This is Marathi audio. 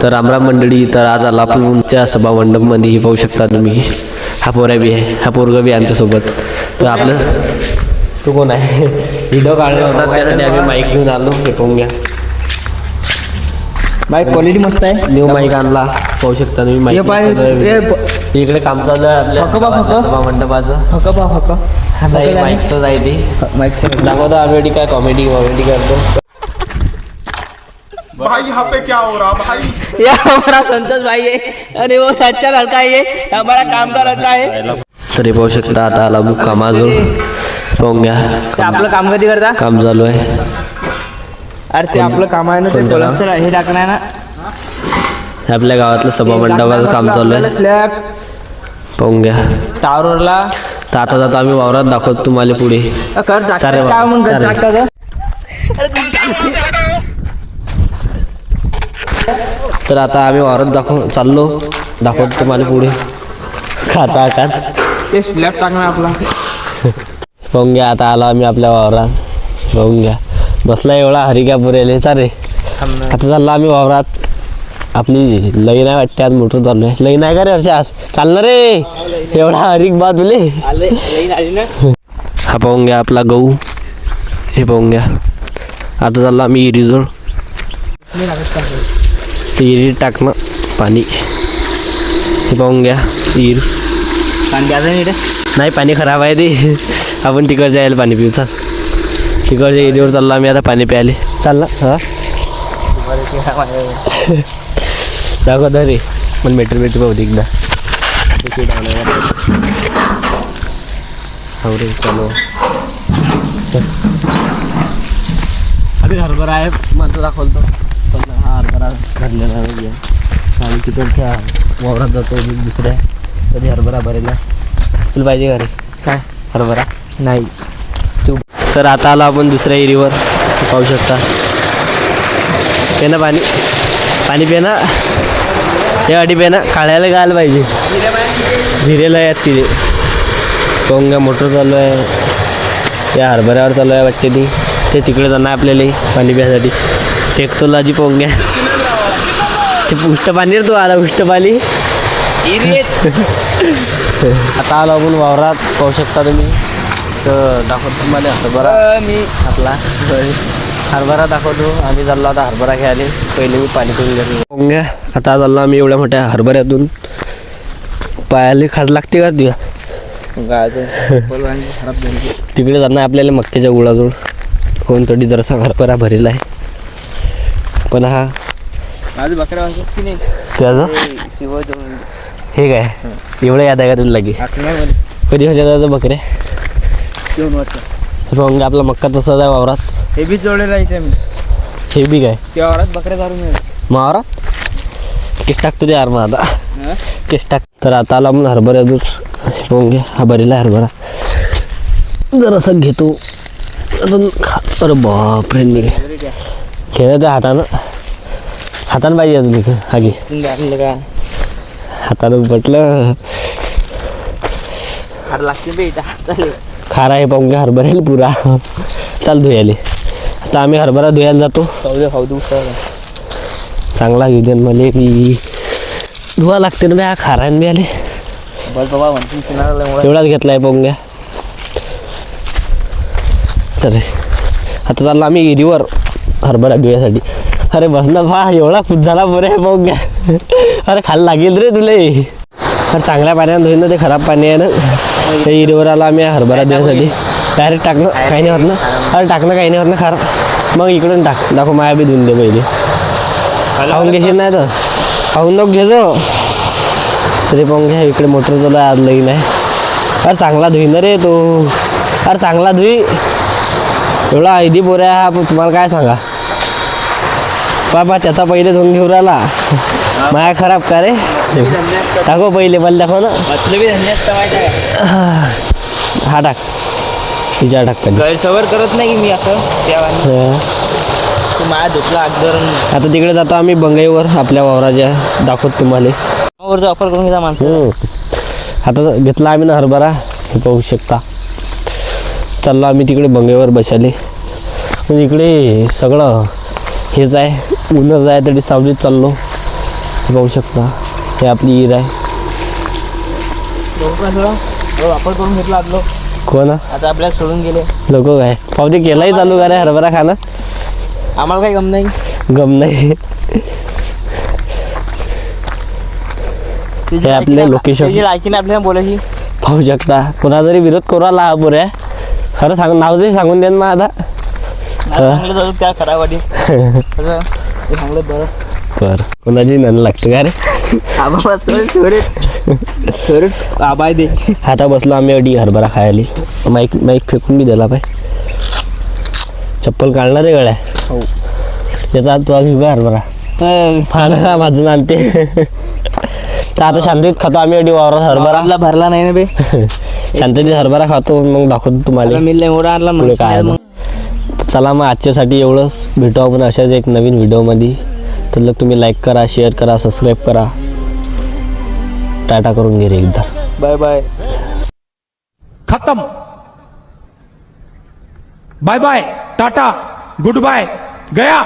तर रामराम मंडळी. तर आज आला आपण तुमच्या सभा मंडपमध्ये. हे पाहू शकता तुम्ही. हा पोऱ्या बी आहे, हा पोरगा बी आमच्यासोबत. तर आपलं तो कोण आहे व्हिडिओ काढला होता त्यासाठी आम्ही माईक घेऊन आलो. हे पाहून घ्या, माईक क्वालिटी मस्त आहे. न्यू माईक आणला. पाहू शकता तुम्ही माईक. इकडे काम चालू आहे आपल्या सभा मंडपाचं. नाही माईकच आहे ते. माईक दाखवतो आम्ही काय कॉमेडी करतो. भाई यहाँ पे क्या हो रहा भाई? ये हमारा संतोष भाई है आणि वो सच्चा लड़का है, हमारा काम का लड़का है. तरी पाहू शकता आता आला बुक कामाजवळ. पाहून घ्या, ते आपलं काम कधी करता? काम चालू आहे. अरे ते आपलं काम आहे ना, ते कोलमचं हे टाकणं आहे ना. आपल्या गावातलं सभा मंडपाचं काम चालू आहे. स्लॅब पाहून घ्या. टावरला तर आता जाता आम्ही वावरात दाखवतो तुम्हाला पुढे. कर चालेल. काय मग चालेल. टाकायचं. तर आता आम्ही वावरात दाखवतो तुम्हाला पुढे. खाचा का ते स्लॅब टाकणं आपला. पाहून घ्या, आता आलो आम्ही आपल्या वावरात. पाहून घ्या, बसला एवढा हरिका पुरेले चाले. आता चाललो आम्ही वावरात. आपली लई नाही वाटते, आज मोटर चालू आहे. लई नाही का रे हर्षा, आज चालणार रे एवढा हरिक बा तुले. हा पाहून घ्या आपला गहू. हे पाहून घ्या. आता चाललो आम्ही इरीजवळ. इरी टाकणं पाणी. हे पाहून घ्या इर. पाणी द्यायचं नाही रे. नाही, पाणी खराब आहे ते. आपण तिकडे जायला पाणी पिऊ. चाल, तिकडच्या एरियावर चाललो आम्ही आता पाणी प्यायले. चालला हां दाखवता रे मला मीटर पाहू दे एकदा. हो रे चालू. आधी हरभरा आहे माझं दाखवतो. पण हा हरभरा भरलेला नाही आहे. आणि तिकडच्या वावरात जातो मी दुसऱ्या. कधी हरभरा भरेला तुला पाहिजे का रे? काय हरभरा नाही तू. तर आता आलो आपण दुसऱ्या एरीवर. पाहू शकता. पे ना पाणी, पाणी पे ना. हे अडी पे ना. काढायला गायला पाहिजे. झिरेला आहेत तिथे. पाहून मोटर चालू आहे. त्या हरभऱ्यावर चालू आहे वाटते ती. ते तिकडे जाणार आपल्याला पाणी प्यायसाठी. टेकतोलाजी पाहून घ्या. ते उष्ट पाणी रे, तो आला उष्ट पाणी. आता आलो आपण वावरात. पाहू शकता तुम्ही. तर दाखवतो तुम्हाला हरभरा. मी आपला हरभरा दाखवतो. आम्ही चाललो आता हरभरा घ्यायला. पहिले मी पाणी पिऊन घेतो. घ्या, आता चाललो आम्ही एवढ्या मोठ्या हरभऱ्यातून. पायाला खाज लागते का तुझ्या? तिकडे जाणार आपल्याला मक्क्याच्या गुळाजवळ. कोणतरी जरासा हरभरा भरेला आहे. पण हा माझं बकरा त्याचं हे काय एवढं याद आहे का तुला लगे? कधी होत्या त्याचं बकऱ्या? 2 वर्ष. मग आपला मक्का तसाच आहे वावरात. हे बी जोडलेलं आहे इथे मी. हे बी काय त्या वावरात बकऱ्या चालू नाही. वावरात केस टाकतो ते यार मग आता. केस टाक. तर आता आला म्हणून हरभरा दूध. मग घे, हा भरेला हरभरा जरासं घेतो. अरे बापरे, खेळ त्या हातानं पाहिजे अजून. हा घे, हातानं पटलं. खारा आहे पाहून घ्या हरभऱ्याला पुरा. चाल धुयाले. आता आम्ही हरभरा धुयाला जातो. चांगला घेऊ दे मला की धुवा लागते ना बा. खारायन बी आले. एवढाच घेतलाय पाहून घ्या. चल आता चाललो आम्ही इरीवर हरभरा धुयासाठी. अरे बस ना भा, एवढा खुश झाला बरे पाहून घ्या. अरे खाली लागेल रे तुले. अरे चांगल्या पाण्यानं धुईन ना, ते खराब पाणी आहे ना. त्या इरीवर आला आम्ही हरभरा धुयासाठी. डायरेक्ट टाकणं काही नाही होत ना. अरे टाकणं काही नाही होत ना खार. मग इकडून टाक. दाखव माया बी धुवून दे पहिले. खाऊन घेशील नाही तर खाऊन नको घेजो. तरी पाहून घ्या इकडे मोटर चालू आहे. आज लई नाही. अरे चांगला धुई ना रे तो. अरे चांगला धुई. एवढा ऐदी पोऱ्या हा तुम्हाला काय सांगा. बाबा त्याचा पहिले धुवून घेऊन राहिला. माया खराब का रे. दाखव पहिले मला दाखव ना. हा टाक. तिच्या टाक. गैरसवर करत नाही मी असं. माझ्या धुतला आता तिकडे जातो आम्ही बंगाईवर आपल्या वावराच्या. दाखवतो तुम्हाला. वापर करून घ्या माणसं. आता घेतला आम्ही ना हरभरा. हे पाहू शकता. चाललो आम्ही तिकडे बंगाईवर बसायले. म्हणजे इकडे सगळं हेच आहे, ऊनच आहे. तरी सावलीत चाललो. पाहू शकता हे आपली ईद आहे. वापर करून घेतला आपलं. कोण आता आपल्याला सोडून गेले. लोक काय पावते केलाही चालू का रे हरभरा खाणं. आम्हाला काही गम नाही. गम नाही. हे आपले लोकेशन लायकी नाही आपल्याला बोलायची. पाहू शकता. कोणा जरी विरोध करू आला हा पुऱ्या खरं सांग नाव तरी सांगून देन मग आता. चांगलं जाऊ त्या खरावाडी चांगलं बरं. बर कोणाची नन लागतं का रे. आबा फेवरेट आबाय दे. आता बसलो आम्ही अडी हरभरा खायला. माईक फेकून बी दिला पाय. चप्पल काढणार रे गळ्या. हो याचा हात तुला घेऊ का हरभरा. फार माझून आणते. तर आता शांतीत खातो आम्ही अडी वावरात हरभरा. भरला नाही ना बे. शांततेत हरभरा खातो मग दाखवतो तुम्हाला मिल एवढा आणला पुढे काय आहे. चला मग आजच्यासाठी एवढंच. भेटू आपण अशाच एक नवीन व्हिडिओमध्ये. तर तुम्ही लाईक करा, शेअर करा, सबस्क्राईब करा. टाटा करून घे रे एकदा. Bye bye. खत्म. बाय बाय टाटा गुड बाय गया.